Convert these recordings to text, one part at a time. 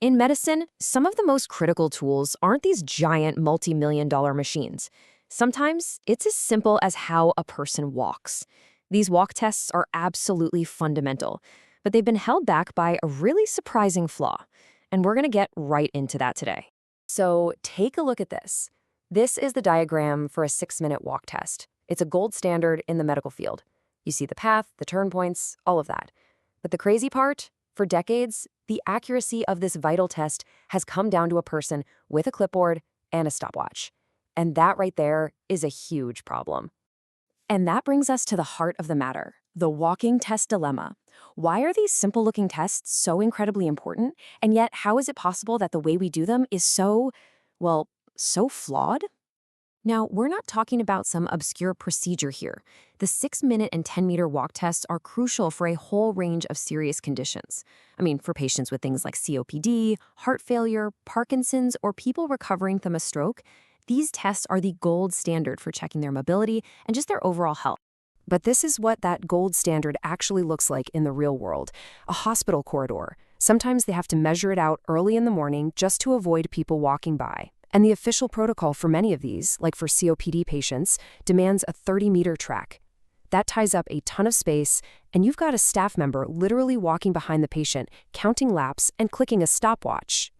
In medicine, some of the most critical tools aren't these giant multi-million-dollar machines. Sometimes it's as simple as how a person walks. These walk tests are absolutely fundamental, but they've been held back by a really surprising flaw. And we're going to get right into that today. So take a look at this. This is the diagram for a 6-minute walk test. It's a gold standard in the medical field. You see the path, the turn points, all of that. But the crazy part? For decades, the accuracy of this vital test has come down to a person with a clipboard and a stopwatch. And that right there is a huge problem. And that brings us to the heart of the matter, the walking test dilemma. Why are these simple-looking tests so incredibly important, and yet how is it possible that the way we do them is so flawed? Now, we're not talking about some obscure procedure here. The 6-minute and 10-meter walk tests are crucial for a whole range of serious conditions. For patients with things like COPD, heart failure, Parkinson's, or people recovering from a stroke, these tests are the gold standard for checking their mobility and just their overall health. But this is what that gold standard actually looks like in the real world, a hospital corridor. Sometimes they have to measure it out early in the morning just to avoid people walking by. And the official protocol for many of these, like for COPD patients, demands a 30-meter track. That ties up a ton of space, and you've got a staff member literally walking behind the patient, counting laps and clicking a stopwatch.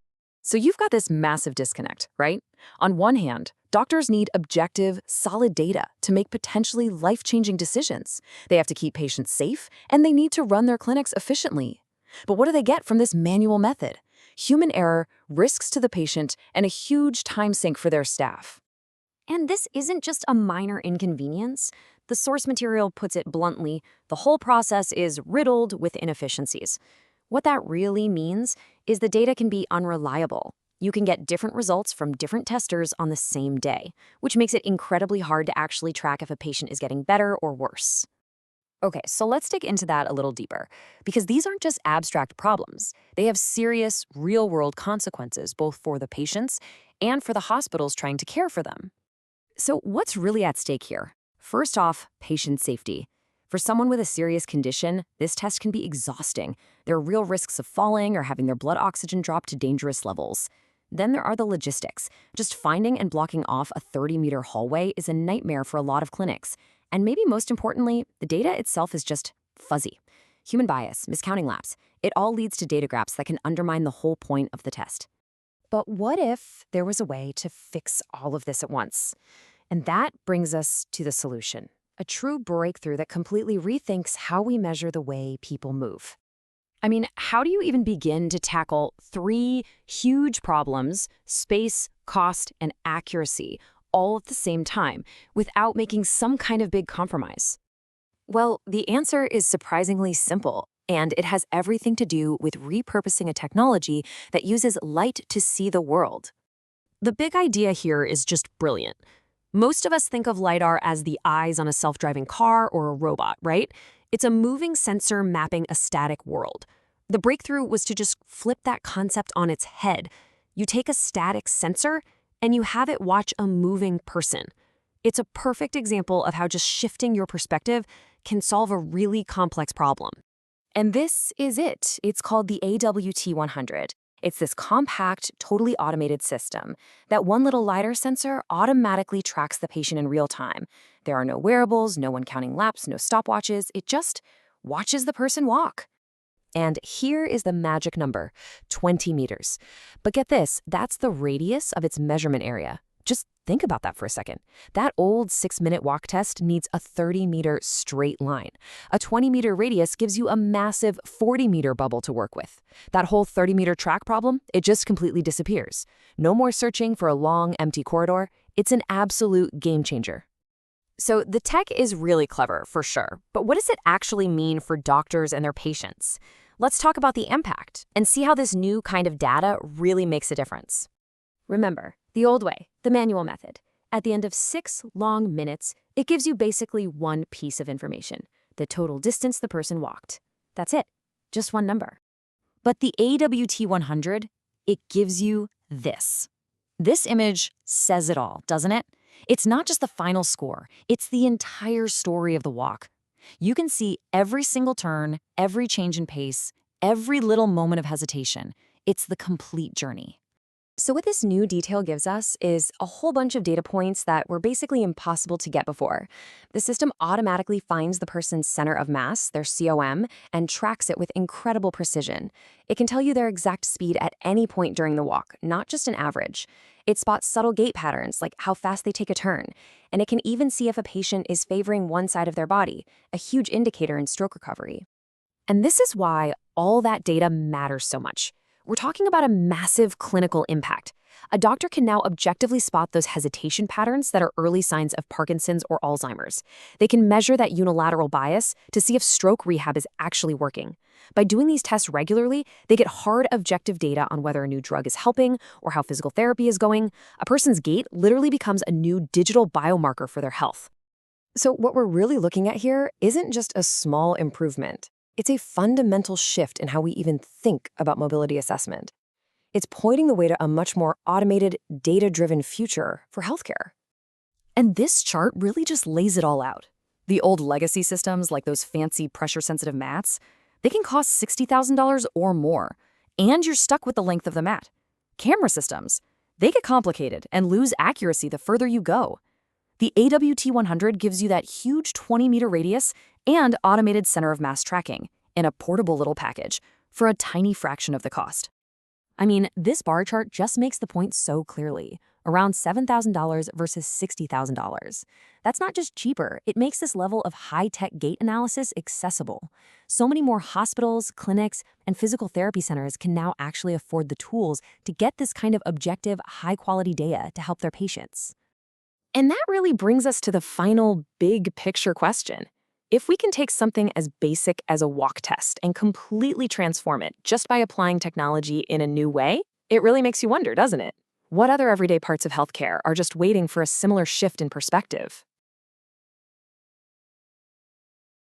So you've got this massive disconnect, right? On one hand, doctors need objective, solid data to make potentially life-changing decisions. They have to keep patients safe, and they need to run their clinics efficiently. But what do they get from this manual method? Human error, risks to the patient, and a huge time sink for their staff. And this isn't just a minor inconvenience. The source material puts it bluntly, the whole process is riddled with inefficiencies. What that really means is the data can be unreliable. You can get different results from different testers on the same day, which makes it incredibly hard to actually track if a patient is getting better or worse. Okay, so let's dig into that a little deeper, because these aren't just abstract problems. They have serious, real-world consequences, both for the patients and for the hospitals trying to care for them. So what's really at stake here? First off, patient safety. For someone with a serious condition, this test can be exhausting. There are real risks of falling or having their blood oxygen drop to dangerous levels. Then there are the logistics. Just finding and blocking off a 30-meter hallway is a nightmare for a lot of clinics. And maybe most importantly, the data itself is just fuzzy. Human bias, miscounting laps, it all leads to data gaps that can undermine the whole point of the test. But what if there was a way to fix all of this at once? And that brings us to the solution, a true breakthrough that completely rethinks how we measure the way people move. How do you even begin to tackle 3 huge problems, space, cost, and accuracy, all at the same time, without making some kind of big compromise? Well, the answer is surprisingly simple, and it has everything to do with repurposing a technology that uses light to see the world. The big idea here is just brilliant. Most of us think of LiDAR as the eyes on a self-driving car or a robot, right? It's a moving sensor mapping a static world. The breakthrough was to just flip that concept on its head. You take a static sensor, and you have it watch a moving person. It's a perfect example of how just shifting your perspective can solve a really complex problem. And this is it. It's called the AWT-100. It's this compact, totally automated system. That one little LiDAR sensor automatically tracks the patient in real time. There are no wearables, no one counting laps, no stopwatches. It just watches the person walk. And here is the magic number, 20 meters. But get this, that's the radius of its measurement area. Just think about that for a second. That old 6-minute walk test needs a 30-meter straight line. A 20-meter radius gives you a massive 40-meter bubble to work with. That whole 30-meter track problem, it just completely disappears. No more searching for a long, empty corridor. It's an absolute game changer. So the tech is really clever, for sure. But what does it actually mean for doctors and their patients? Let's talk about the impact and see how this new kind of data really makes a difference. Remember, the old way, the manual method. At the end of 6 long minutes, it gives you basically one piece of information, the total distance the person walked. That's it, just one number. But the AWT-100, it gives you this. This image says it all, doesn't it? It's not just the final score, it's the entire story of the walk. You can see every single turn, every change in pace, every little moment of hesitation. It's the complete journey. So what this new detail gives us is a whole bunch of data points that were basically impossible to get before. The system automatically finds the person's center of mass, their COM, and tracks it with incredible precision. It can tell you their exact speed at any point during the walk, not just an average. It spots subtle gait patterns, like how fast they take a turn, and it can even see if a patient is favoring one side of their body, a huge indicator in stroke recovery. And this is why all that data matters so much. We're talking about a massive clinical impact. A doctor can now objectively spot those hesitation patterns that are early signs of Parkinson's or Alzheimer's. They can measure that unilateral bias to see if stroke rehab is actually working. By doing these tests regularly, they get hard objective data on whether a new drug is helping or how physical therapy is going. A person's gait literally becomes a new digital biomarker for their health. So what we're really looking at here isn't just a small improvement. It's a fundamental shift in how we even think about mobility assessment. It's pointing the way to a much more automated, data-driven future for healthcare. And this chart really just lays it all out. The old legacy systems, like those fancy pressure-sensitive mats, they can cost $60,000 or more, and you're stuck with the length of the mat. Camera systems, they get complicated and lose accuracy the further you go. The AWT-100 gives you that huge 20-meter radius and automated center of mass tracking in a portable little package for a tiny fraction of the cost. I mean, this bar chart just makes the point so clearly. Around $7,000 versus $60,000. That's not just cheaper, it makes this level of high-tech gait analysis accessible. So many more hospitals, clinics, and physical therapy centers can now actually afford the tools to get this kind of objective, high-quality data to help their patients. And that really brings us to the final big picture question. If we can take something as basic as a walk test and completely transform it just by applying technology in a new way, it really makes you wonder, doesn't it? What other everyday parts of healthcare are just waiting for a similar shift in perspective?